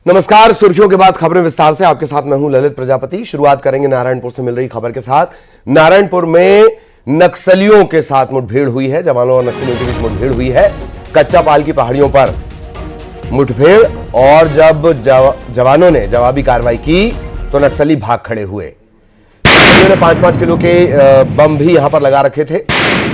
नमस्कार। सुर्खियों के बाद खबरें विस्तार से। आपके साथ मैं हूं ललित प्रजापति। शुरुआत करेंगे नारायणपुर से मिल रही खबर के साथ। नारायणपुर में नक्सलियों के साथ मुठभेड़ हुई है। जवानों और नक्सलियों के बीच मुठभेड़ हुई है। कच्चा पाल की पहाड़ियों पर मुठभेड़, और जब जवानों ने जवाबी कार्रवाई की तो नक्सली भाग खड़े हुए। नक्सलियों ने 5-5 किलो के बम भी यहां पर लगा रखे थे,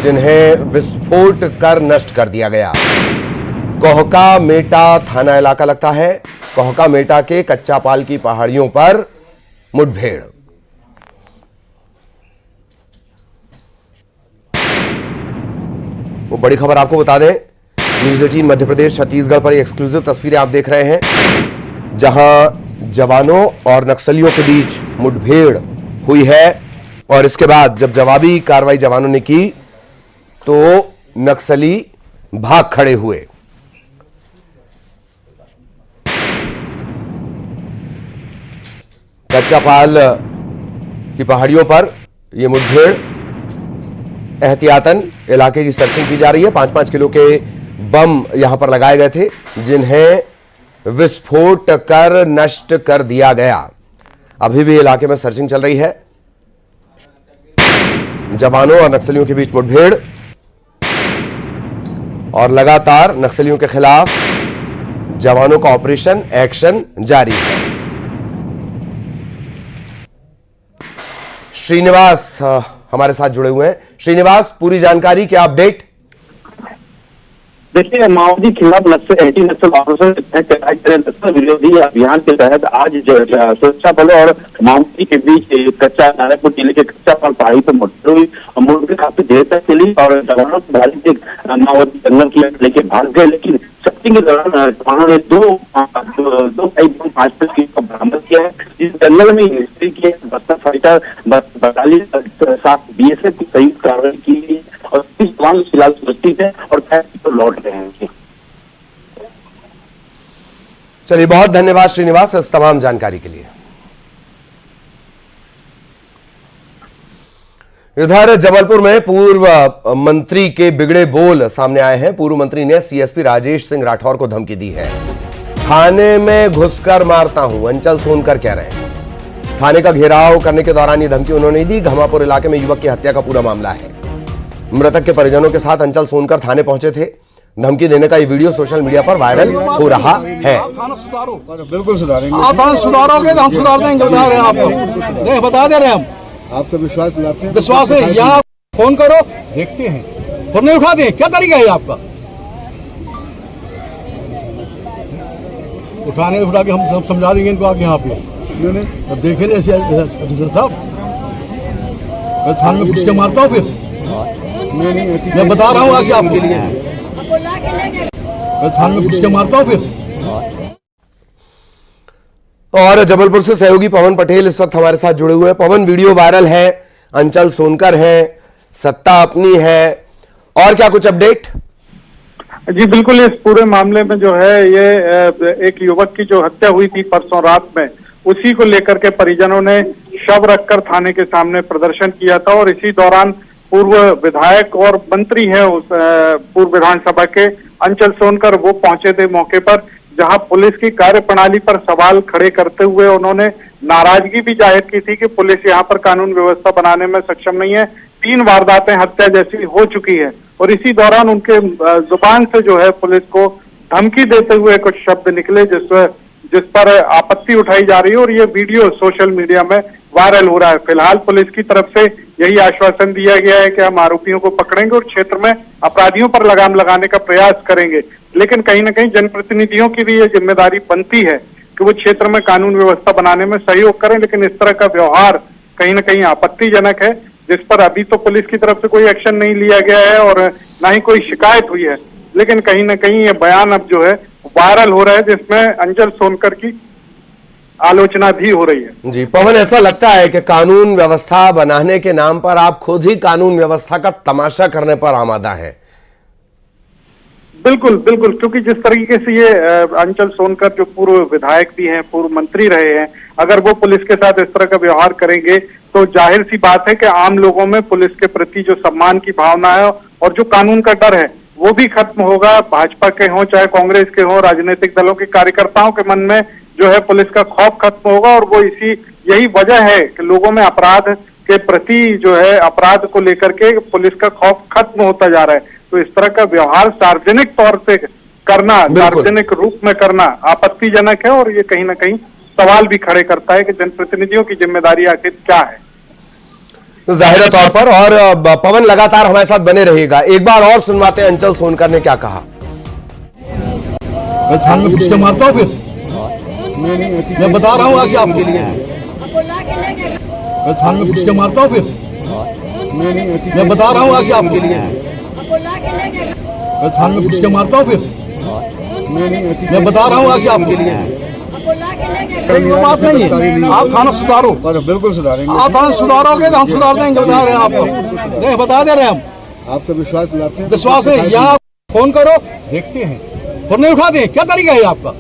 जिन्हें विस्फोट कर नष्ट कर दिया गया। कोहका मेटा थाना इलाका लगता है। कोहका मेटा के कच्चा पाल की पहाड़ियों पर मुठभेड़। वो बड़ी खबर आपको बता दें, न्यूज़ 18 मध्य प्रदेश छत्तीसगढ़ पर एक्सक्लूसिव तस्वीरें आप देख रहे हैं, जहां जवानों और नक्सलियों के बीच मुठभेड़ हुई है। और इसके बाद जब जवाबी कार्रवाई जवानों ने की तो नक्सली भाग खड़े हुए। कच्चा पाल की पहाड़ियों पर यह मुठभेड़, एहतियातन इलाके की सर्चिंग की जा रही है। 5-5 किलो के बम यहां पर लगाए गए थे, जिन्हें विस्फोट कर नष्ट कर दिया गया। अभी भी इलाके में सर्चिंग चल रही है। जवानों और नक्सलियों के बीच मुठभेड़, और लगातार नक्सलियों के खिलाफ जवानों का ऑपरेशन एक्शन जारी है। श्रीनिवास हमारे साथ जुड़े हुए हैं। श्रीनिवास, पूरी जानकारी, क्या अपडेट? देखिए, माओवादी खिलाफ एंटी नक्सल ऑपरेशन विरोधी अभियान के तहत आज सुरक्षा बलों और माओवादी के बीच कच्चा नारायणपुर जिले के कच्चा पाल पहाड़ी पर मुठभेड़ हुई। मुठभेड़ काफी देर तक चली और जवानों की भारी माओवादी जंगल की लेके भाग गए, लेकिन सर्चिंग के दौरान जवानों ने दो बम 5 किलो बरामद किया है। इस जंगल में हिस्ट्री की बस्ता फाइटर बटालियन साथ BSF की संयुक्त कार्रवाई की गई और 30 जवान फिलहाल सुरक्षित है और तो लौट रहे हैं। चलिए, बहुत धन्यवाद श्रीनिवास इस तमाम जानकारी के लिए। इधर जबलपुर में पूर्व मंत्री के बिगड़े बोल सामने आए हैं। पूर्व मंत्री ने CSP राजेश सिंह राठौर को धमकी दी है। थाने में घुसकर मारता हूं, अंचल सोनकर कह रहे हैं। थाने का घेराव करने के दौरान ये धमकी उन्होंने दी। घमापुर इलाके में युवक की हत्या का पूरा मामला है। मृतक के परिजनों के साथ अंचल सोनकर थाने पहुंचे थे। धमकी देने का ये वीडियो सोशल मीडिया पर वायरल हो रहा है। थाना सुधारो, बिल्कुल सुधारेंगे। आप थाना सुधारोगे तो हम सुधार देंगे, बता रहे हैं आपको, नहीं बता दे रहे हैं हम। आपका विश्वास दिलाते हैं। विश्वास है, यहाँ फोन करो, देखते हैं, फोन नहीं उठाते हैं। क्या तरीका है आपका? उठाने उठा के हम सब समझा देंगे इनको आगे यहाँ पे। अब देखे ना ऐसे साहब, मैं थाने में घुस के मारता हूँ फिर? मैं बता रहा हूँ आगे आपके लिए, मैं थाने में घुस के मारता हूँ फिर। और जबलपुर से सहयोगी पवन पटेल इस वक्त हमारे साथ जुड़े हुए हैं। पवन, वीडियो वायरल है, अंचल सोनकर है, सत्ता अपनी है, और क्या कुछ अपडेट? जी बिल्कुल, इस पूरे मामले में जो है ये एक युवक की जो हत्या हुई थी परसों रात में, उसी को लेकर के परिजनों ने शव रखकर थाने के सामने प्रदर्शन किया था। और इसी दौरान पूर्व विधायक और मंत्री है उस पूर्व विधानसभा के अंचल सोनकर, वो पहुंचे थे मौके पर, जहां पुलिस की कार्यप्रणाली पर सवाल खड़े करते हुए उन्होंने नाराजगी भी जाहिर की थी कि पुलिस यहां पर कानून व्यवस्था बनाने में सक्षम नहीं है। 3 वारदातें हत्या जैसी हो चुकी है। और इसी दौरान उनके जुबान से जो है पुलिस को धमकी देते हुए कुछ शब्द निकले, जिस पर आपत्ति उठाई जा रही है और ये वीडियो सोशल मीडिया में वायरल हो रहा है। फिलहाल पुलिस की तरफ से यही आश्वासन दिया गया है कि हम आरोपियों को पकड़ेंगे और क्षेत्र में अपराधियों पर लगाम लगाने का प्रयास करेंगे। लेकिन कहीं ना कहीं जनप्रतिनिधियों की भी ये जिम्मेदारी बनती है कि वो क्षेत्र में कानून व्यवस्था बनाने में सहयोग करें। लेकिन इस तरह का व्यवहार कहीं ना कहीं आपत्तिजनक है, जिस पर अभी तो पुलिस की तरफ से कोई एक्शन नहीं लिया गया है और ना ही कोई शिकायत हुई है। लेकिन कहीं ना कहीं ये बयान अब जो है वायरल हो रहा है, जिसमें अंचल सोनकर की आलोचना भी हो रही है। जी पवन, ऐसा लगता है कि कानून व्यवस्था बनाने के नाम पर आप खुद ही कानून व्यवस्था का तमाशा करने पर आमादा है। बिल्कुल बिल्कुल, क्योंकि जिस तरीके से ये अंचल सोनकर जो पूर्व विधायक भी हैं, पूर्व मंत्री रहे हैं, अगर वो पुलिस के साथ इस तरह का व्यवहार करेंगे तो जाहिर सी बात है कि आम लोगों में पुलिस के प्रति जो सम्मान की भावना है और जो कानून का डर है वो भी खत्म होगा। भाजपा के हों चाहे कांग्रेस के हों, राजनीतिक दलों के कार्यकर्ताओं के मन में जो है पुलिस का खौफ खत्म होगा। और वो यही वजह है कि लोगों में अपराध के प्रति जो है अपराध को लेकर के पुलिस का खौफ खत्म होता जा रहा है। तो इस तरह का व्यवहार सार्वजनिक तौर से करना, सार्वजनिक रूप में करना आपत्तिजनक है। और ये कहीं ना कहीं सवाल भी खड़े करता है कि जनप्रतिनिधियों की जिम्मेदारी आखिर क्या है। तो जाहिर तौर पर, और पवन लगातार हमारे साथ बने रहेगा। एक बार और सुनवाते हैं अंचल सोनकर ने क्या कहा। मैं थाने में घुस के मारता हूँ फिर, मैं बता रहा हूँ आगे आपके लिए। मैं थाने में घुस के मारता हूँ फिर, मैं बता रहा हूँ आगे आपके लिए। मैं थाने में घुस के मारता हूँ फिर, मैं बता रहा हूँ आगे आपके लिए। बात नहीं है, आप थाना सुधारो। बिल्कुल सुधारेंगे। आप थाना सुधारोगे तो हम सुधार देंगे, बता रहे हैं आपको। नहीं, बता दे रहे हैं हम। आपका विश्वास दिलाते हैं। विश्वास है, यहाँ फोन करो, देखते हैं। फोन नहीं उठाते हैं, क्या तरीका है आपका?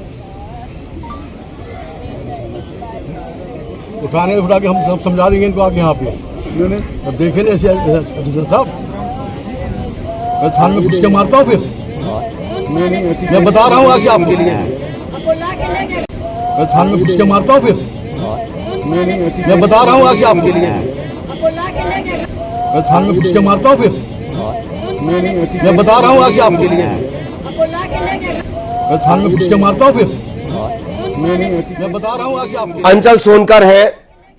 उठाने उठा के हम सब समझा देंगे इनको आगे यहाँ पे। अब देखे ना ऐसे साहब, मैं थाने में घुस के मारता हूँ फिर, मैं बता रहा हूँ आगे आपके लिए। मैं थाने में घुस के मारता हूँ फिर, मैं बता रहा हूँ आगे आपके लिए। मैं थाने में घुस के मारता हूँ फिर, मैं बता रहा हूँ आगे आपके लिए। मैं थाने में घुस के मारता हूँ फिर, मैं बता रहा हूँ आगे आपके लिए। अंचल सोनकर है,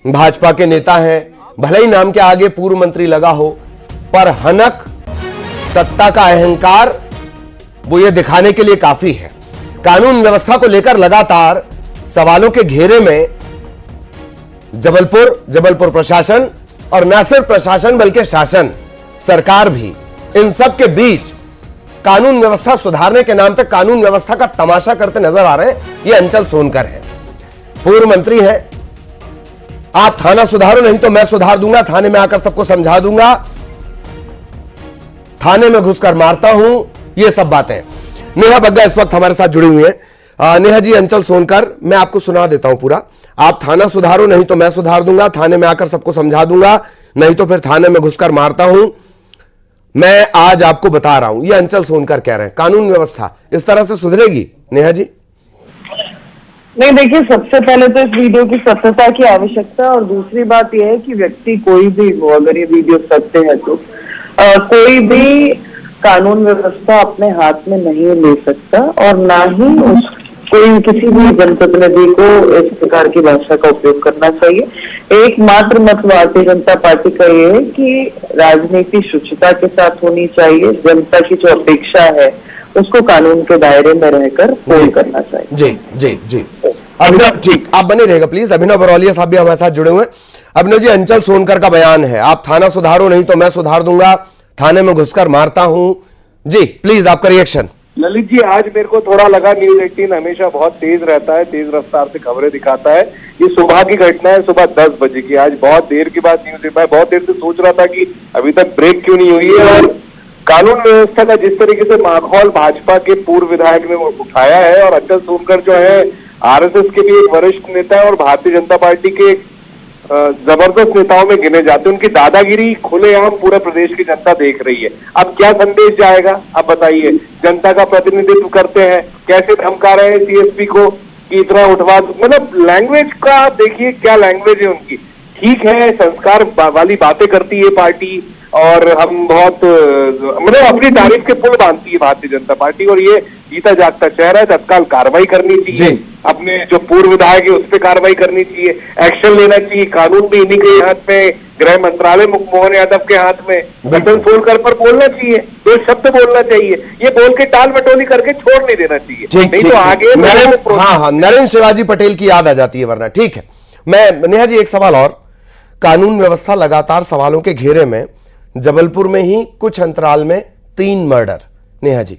भाजपा के नेता हैं। भले ही नाम के आगे पूर्व मंत्री लगा हो, पर हनक, सत्ता का अहंकार, वो ये दिखाने के लिए काफी है। कानून व्यवस्था को लेकर लगातार सवालों के घेरे में जबलपुर प्रशासन, और न सिर्फ प्रशासन बल्कि शासन, सरकार भी, इन सब के बीच कानून व्यवस्था सुधारने के नाम पे कानून व्यवस्था का तमाशा करते नजर आ रहे हैं। ये अंचल सोनकर है, पूर्व मंत्री है। आप थाना सुधारो, नहीं तो मैं सुधार दूंगा, थाने में आकर सबको समझा दूंगा, थाने में घुसकर मारता हूं, ये सब बातें। नेहा बग्गा इस वक्त हमारे साथ जुड़ी हुई है। नेहा जी, अंचल सोनकर, मैं आपको सुना देता हूं पूरा। आप थाना सुधारो, नहीं तो मैं सुधार दूंगा, थाने में आकर सबको समझा दूंगा, नहीं तो फिर थाने में घुसकर मारता हूं, मैं आज आपको बता रहा हूं। ये अंचल सोनकर कह रहे हैं। कानून व्यवस्था इस तरह से सुधरेगी नेहा जी? नहीं, देखिए, सबसे पहले तो इस वीडियो की सत्यता की आवश्यकता है। और दूसरी बात यह है कि व्यक्ति कोई भी हो, अगर ये वीडियो सत्य है तो कोई भी कानून व्यवस्था अपने हाथ में नहीं ले सकता, और ना ही कोई किसी भी जनप्रतिनिधि को इस प्रकार की भाषा का उपयोग करना चाहिए। एकमात्र मत भारतीय जनता पार्टी का ये है कि राजनीति शुचिता के साथ होनी चाहिए। जनता की जो अपेक्षा है उसको कानून के दायरे में रहकर पूर्ण करना चाहिए। जी जी जी, अभिनव, ठीक, आप बने रहेगा प्लीज। अभिनव बरौलिया साहब भी हमारे साथ जुड़े हुए हैं। अभिनव जी, अंचल सोनकर का बयान है, आप थाना सुधारो, नहीं तो मैं सुधार दूंगा, थाने में घुसकर मारता हूं। जी प्लीज, आपका रिएक्शन। ललित जी, आज मेरे को थोड़ा लगा न्यूज 18 हमेशा बहुत तेज रहता है, तेज रफ्तार से खबरें दिखाता है। ये सुबह की घटना है, सुबह 10 बजे की। आज बहुत देर के बाद न्यूज, मैं बहुत देर से सोच रहा था कि अभी तक ब्रेक क्यों नहीं हुई है। और कानून व्यवस्था का जिस तरीके से माहौल भाजपा के पूर्व विधायक ने उठाया है, और अंचल सोनकर जो है आरएसएस के भी एक वरिष्ठ नेता है और भारतीय जनता पार्टी के जबरदस्त नेताओं में गिने जाते हैं, उनकी दादागिरी खुलेआम पूरे प्रदेश की जनता देख रही है। अब क्या संदेश जाएगा, अब बताइए। जनता का प्रतिनिधित्व करते हैं, कैसे धमका रहे हैं सीएसपी को कि इतना उठवा, मतलब लैंग्वेज का देखिए क्या लैंग्वेज है उनकी। ठीक है, संस्कार वाली बातें करती है पार्टी, और हम बहुत मतलब अपनी तारीफ के पुल बांधती है भारतीय जनता पार्टी, और ये जीता जागता चेहरा है। तत्काल कार्रवाई करनी चाहिए, अपने जो पूर्व विधायक है उस पर कार्रवाई करनी चाहिए, एक्शन लेना चाहिए। कानून भी इन्हीं के हाथ में, गृह मंत्रालय मोहन यादव के हाथ में। अंचल सोनकर पर बोलना चाहिए, 2 शब्द बोलना चाहिए, ये बोल के टाल मटोली करके छोड़ नहीं देना चाहिए, नहीं तो आगे। हाँ, नरेंद्र शिवाजी पटेल की याद आ जाती है वरना। ठीक है, मैं नेहा जी, एक सवाल और। कानून व्यवस्था लगातार सवालों के घेरे में, जबलपुर में ही कुछ अंतराल में 3 मर्डर। नेहा जी,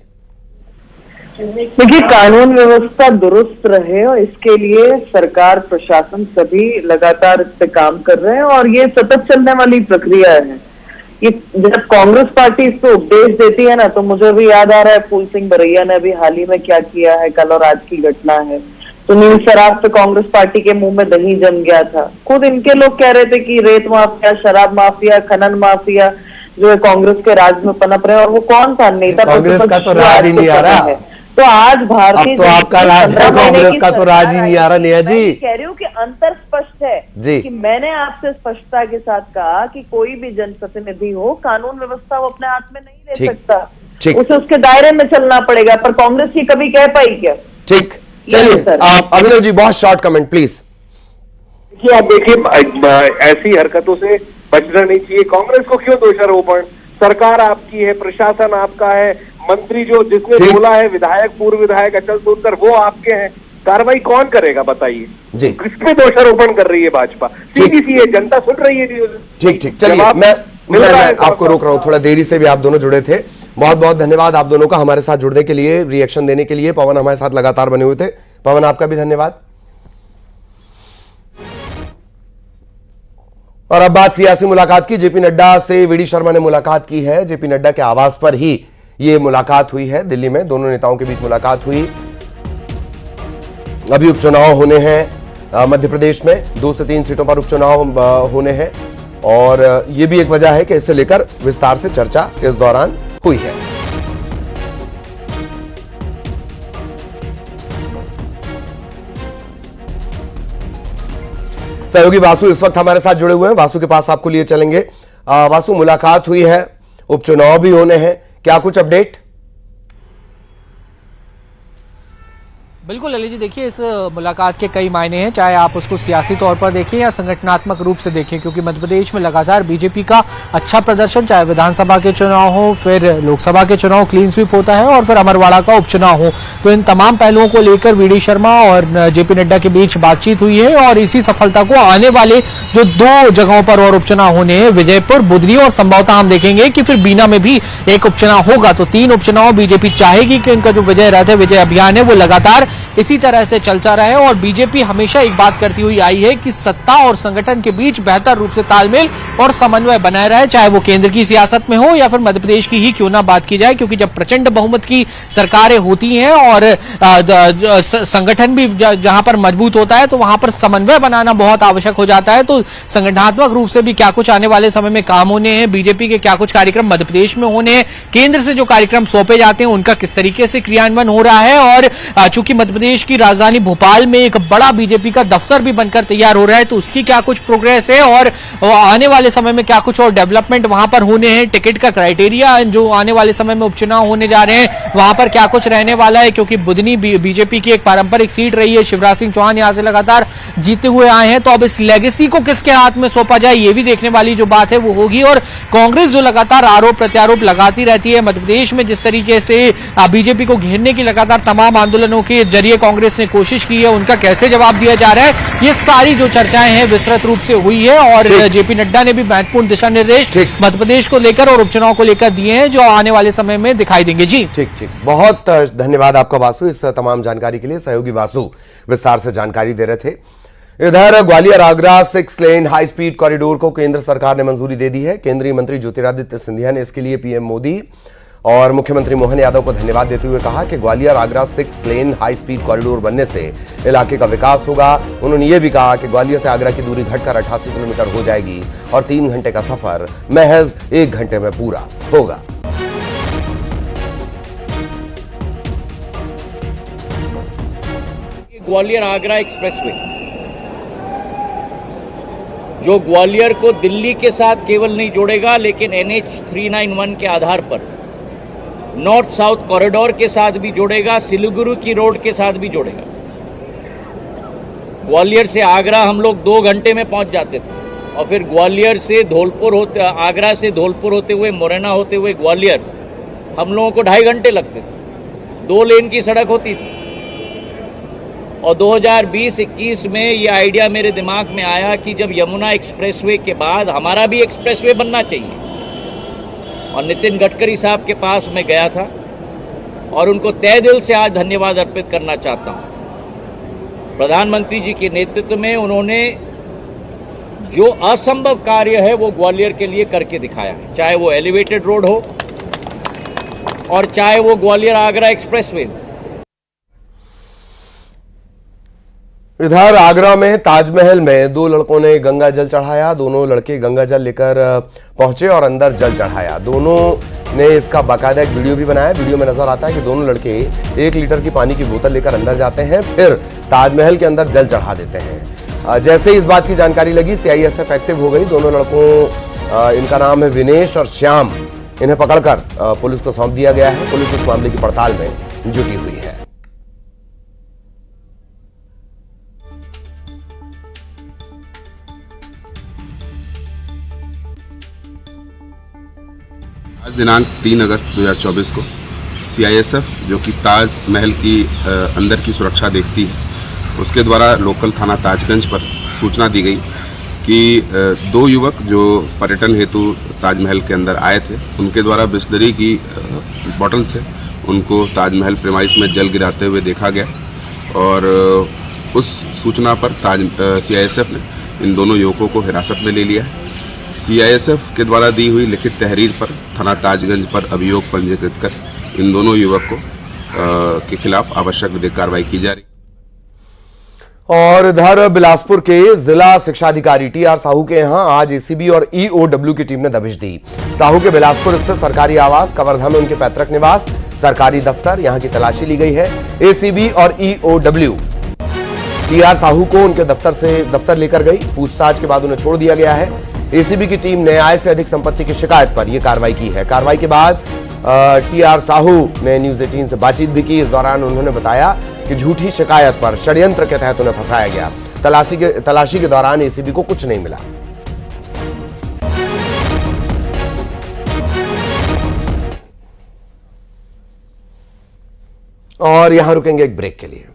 देखिए, कानून व्यवस्था दुरुस्त रहे और इसके लिए सरकार, प्रशासन सभी लगातार इस पे काम कर रहे हैं, और ये सतत चलने वाली प्रक्रिया है। ये जब कांग्रेस पार्टी इस पे उपदेश देती है ना, तो मुझे भी याद आ रहा है फूल सिंह बरैया ने अभी हाल ही में क्या किया है, कल और आज की घटना है। तो नील शराब पे कांग्रेस पार्टी के मुंह में दही जम गया था। खुद इनके लोग कह रहे थे कि रेत माफिया, शराब माफिया, खनन माफिया जो है कांग्रेस के राज में पनप रहे हैं, और वो कौन था नेता? कांग्रेस का तो राज ही नहीं आ रहा है। तो आज भारतीय अब तो आपका राज है, कांग्रेस का तो राज ही नहीं आ रहा नेहा जी। मैं कह रही हूँ कि अंतर स्पष्ट है जी। कि मैंने आपसे स्पष्टता के साथ कहा कि कोई भी जनप्रतिनिधि हो कानून व्यवस्था वो अपने हाथ में नहीं ले ठीक, सकता, ठीक। उसे उसके दायरे में चलना पड़ेगा। पर कांग्रेस ही कभी कह पाई क्या? ठीक, चलिए आप अभिनव जी बहुत शॉर्ट कमेंट प्लीज। देखिए, आप देखिए, ऐसी हरकतों से बचना नहीं चाहिए। कांग्रेस को क्यों दोषारोपण? सरकार आपकी है, प्रशासन आपका है, मंत्री जो जिसने बोला है, विधायक, पूर्व विधायक अचल सोनकर, वो आपके हैं। कार्रवाई कौन करेगा बताइए? जी, किसपे दोषारोपण कर रही है भाजपा? सीधी सी है, जनता सुन रही है। ठीक ठीक, चलिए मैं आपको रोक रहा हूं, थोड़ा देरी से भी आप दोनों जुड़े थे। बहुत बहुत धन्यवाद आप दोनों का हमारे साथ जुड़ने के लिए, रिएक्शन देने के लिए। पवन हमारे साथ लगातार बने हुए थे। पवन आपका भी धन्यवाद। और अब बात सियासी मुलाकात की। जेपी नड्डा से वीडी शर्मा ने मुलाकात की है। जेपी नड्डा के आवास पर ही यह मुलाकात हुई है। दिल्ली में दोनों नेताओं के बीच मुलाकात हुई। अभी उपचुनाव होने हैं मध्य प्रदेश में, 2 से 3 सीटों पर उपचुनाव होने हैं और यह भी एक वजह है कि इसे लेकर विस्तार से चर्चा इस दौरान हुई है। सहयोगी वासु इस वक्त हमारे साथ जुड़े हुए हैं। वासु के पास आपको लिए चलेंगे। वासु, मुलाकात हुई है, उपचुनाव भी होने हैं, क्या कुछ अपडेट? बिल्कुल ललित जी, देखिए इस मुलाकात के कई मायने हैं, चाहे आप उसको सियासी तौर पर देखें या संगठनात्मक रूप से देखें, क्योंकि मध्य प्रदेश में लगातार बीजेपी का अच्छा प्रदर्शन, चाहे विधानसभा के चुनाव हो, फिर लोकसभा के चुनाव क्लीन स्वीप होता है और फिर अमरवाड़ा का उपचुनाव हो, तो इन तमाम पहलुओं को लेकर वीडी शर्मा और जेपी नड्डा के बीच बातचीत हुई है और इसी सफलता को आने वाले जो 2 जगहों पर और उपचुनाव होने हैं, विजयपुर, बुधनी और संभवतः हम देखेंगे कि फिर बीना में भी एक उपचुनाव होगा, तो 3 उपचुनाव बीजेपी चाहेगी कि उनका जो विजय रथ है, विजय अभियान है, वो लगातार इसी तरह से चलता रहे। और बीजेपी हमेशा एक बात करती हुई आई है कि सत्ता और संगठन के बीच बेहतर रूप से तालमेल और समन्वय बनाए रहे, चाहे वो केंद्र की सियासत में हो या फिर मध्य प्रदेश की ही क्यों ना बात की जाए, क्योंकि जब प्रचंड बहुमत की सरकारें होती हैं और संगठन भी जहां पर मजबूत होता है तो वहां पर समन्वय बनाना बहुत आवश्यक हो जाता है। तो संगठनात्मक रूप से भी क्या कुछ आने वाले समय में काम होने हैं, बीजेपी के क्या कुछ कार्यक्रम मध्य प्रदेश में होने हैं, केंद्र से जो कार्यक्रम सौंपे जाते हैं उनका किस तरीके से क्रियान्वयन हो रहा है, और चूंकि मध्य प्रदेश की राजधानी भोपाल में एक बड़ा बीजेपी का दफ्तर भी बनकर तैयार हो रहा है, तो उसकी क्या कुछ प्रोग्रेस है और आने वाले समय में क्या कुछ और डेवलपमेंट वहां पर होने हैं, टिकट का क्राइटेरिया जो आने वाले समय में उपचुनाव होने जा रहे हैं वहां पर क्या कुछ रहने वाला है, क्योंकि बुधनी बीजेपी की एक पारंपरिक सीट रही है, शिवराज सिंह चौहान यहां से लगातार जीते हुए आए हैं, तो अब इस लेगेसी को किसके हाथ में सौंपा जाए ये भी देखने वाली जो बात है वो होगी। और कांग्रेस जो लगातार आरोप प्रत्यारोप लगाती रहती है मध्य प्रदेश में, जिस तरीके से बीजेपी को घेरने की लगातार तमाम आंदोलनों के जरिए कांग्रेस ने कोशिश की है, उनका कैसे जवाब दिया जा रहा है, ये सारी जो चर्चाएं हैं विस्तृत रूप से हुई है। और जेपी नड्डा ने भी महत्वपूर्ण दिशा निर्देश मध्य प्रदेश को लेकर और उपचुनाव को लेकर दिए हैं जो आने वाले समय में दिखाई देंगे। जी ठीक ठीक, बहुत धन्यवाद आपका वासु इस तमाम जानकारी के लिए। सहयोगी वासु विस्तार से जानकारी दे रहे थे। इधर ग्वालियर आगरा 6 लेन हाई स्पीड कॉरिडोर को केंद्र सरकार ने मंजूरी दे दी है। केंद्रीय मंत्री ज्योतिरादित्य सिंधिया ने इसके लिए पीएम मोदी और मुख्यमंत्री मोहन यादव को धन्यवाद देते हुए कहा कि ग्वालियर आगरा 6 लेन हाई स्पीड कॉरिडोर बनने से इलाके का विकास होगा। उन्होंने ये भी कहा कि ग्वालियर से आगरा की दूरी घटकर 88 किलोमीटर हो जाएगी और 3 घंटे का सफर महज 1 घंटे में पूरा होगा। ग्वालियर आगरा एक्सप्रेसवे जो ग्वालियर को दिल्ली के साथ केवल नहीं जोड़ेगा लेकिन NH 391 के आधार पर नॉर्थ साउथ कॉरिडोर के साथ भी जोड़ेगा, सिलीगुड़ी की रोड के साथ भी जोड़ेगा। ग्वालियर से आगरा हम लोग 2 घंटे में पहुंच जाते थे और फिर ग्वालियर से धौलपुर होते, आगरा से धौलपुर होते हुए मुरैना होते हुए ग्वालियर हम लोगों को 2.5 घंटे लगते थे। 2 लेन की सड़क होती थी और 2020-21 में ये आइडिया मेरे दिमाग में आया कि जब यमुना एक्सप्रेसवे के बाद हमारा भी एक्सप्रेसवे बनना चाहिए, और नितिन गडकरी साहब के पास मैं गया था और उनको तहे दिल से आज धन्यवाद अर्पित करना चाहता हूं। प्रधानमंत्री जी के नेतृत्व में उन्होंने जो असंभव कार्य है वो ग्वालियर के लिए करके दिखाया है, चाहे वो एलिवेटेड रोड हो और चाहे वो ग्वालियर आगरा एक्सप्रेसवे हो। इधर आगरा में ताजमहल में 2 लड़कों ने गंगा जल चढ़ाया। दोनों लड़के गंगा जल लेकर पहुंचे और अंदर जल चढ़ाया। दोनों ने इसका बाकायदा एक वीडियो भी बनाया। वीडियो में नजर आता है कि दोनों लड़के 1 लीटर की पानी की बोतल लेकर अंदर जाते हैं, फिर ताजमहल के अंदर जल चढ़ा देते हैं। जैसे ही इस बात की जानकारी लगी, सीआईएसएफ एक्टिव हो गई। दोनों लड़कों, इनका नाम है विनेश और श्याम, इन्हें पकड़कर पुलिस को सौंप दिया गया है। पुलिस इस मामले की पड़ताल में जुटी हुई है। आज दिनांक 3 अगस्त 2024 को सीआईएसएफ, जो कि ताजमहल की अंदर की सुरक्षा देखती है, उसके द्वारा लोकल थाना ताजगंज पर सूचना दी गई कि 2 युवक जो पर्यटन हेतु ताजमहल के अंदर आए थे, उनके द्वारा बिस्लरी की बोतल से उनको ताजमहल प्रेमाइस में जल गिराते हुए देखा गया। और उस सूचना पर सीआईएसएफ ने इन दोनों युवकों को हिरासत में ले लिया है। सीआईएसएफ के द्वारा दी हुई लिखित तहरीर पर थाना ताजगंज पर अभियोग पंजीकृत कर इन दोनों युवकों के खिलाफ आवश्यक विधिक कार्रवाई की जा रही। और इधर बिलासपुर के जिला शिक्षा अधिकारी टीआर साहू के यहां आज एसीबी और ईओडब्ल्यू की टीम ने दबिश दी। साहू के बिलासपुर स्थित सरकारी आवास कवर्धा में उनके पैतृक निवास, सरकारी दफ्तर, यहां की तलाशी ली गई है। एसीबी और ईओडब्ल्यू टीआर साहू को उनके दफ्तर लेकर गई। पूछताछ के बाद उन्हें छोड़ दिया गया है। एसीबी की टीम ने आय से अधिक संपत्ति की शिकायत पर यह कार्रवाई की है। कार्रवाई के बाद टीआर साहू ने न्यूज 18 से बातचीत भी की। इस दौरान उन्होंने बताया कि झूठी शिकायत पर षड्यंत्र के तहत उन्हें फंसाया गया। तलाशी के दौरान एसीबी को कुछ नहीं मिला। और यहां रुकेंगे एक ब्रेक के लिए।